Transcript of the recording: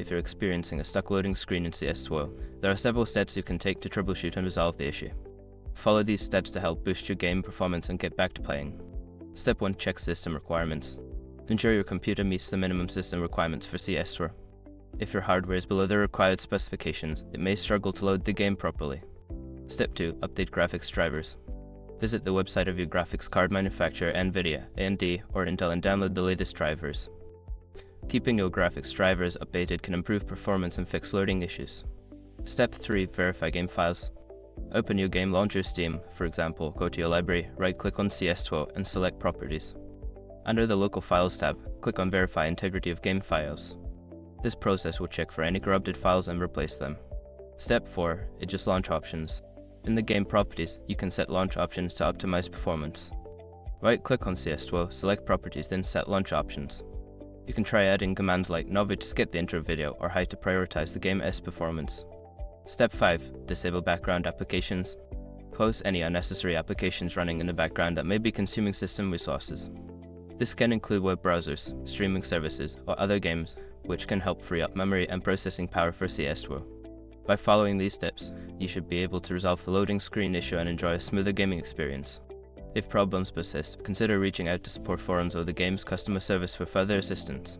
if you're experiencing a stuck loading screen in CS2. There are several steps you can take to troubleshoot and resolve the issue. Follow these steps to help boost your game performance and get back to playing. Step 1. Check system requirements. Ensure your computer meets the minimum system requirements for CS2. If your hardware is below the required specifications, it may struggle to load the game properly. Step 2. Update graphics drivers. Visit the website of your graphics card manufacturer, NVIDIA, AMD, or Intel, and download the latest drivers. Keeping your graphics drivers updated can improve performance and fix loading issues. Step 3. Verify game files. Open your game launcher Steam. For example, go to your library, right-click on CS2 and select Properties. Under the Local Files tab, click on Verify Integrity of Game Files. This process will check for any corrupted files and replace them. Step 4. Adjust launch options. In the game properties, you can set launch options to optimize performance. Right-click on CS2, select Properties, then set launch options. You can try adding commands like Novi to skip the intro video or hide to prioritize the game's performance. Step 5. Disable background applications. Close any unnecessary applications running in the background that may be consuming system resources. This can include web browsers, streaming services, or other games, which can help free up memory and processing power for CS2. By following these steps, you should be able to resolve the loading screen issue and enjoy a smoother gaming experience. If problems persist, consider reaching out to support forums or the game's customer service for further assistance.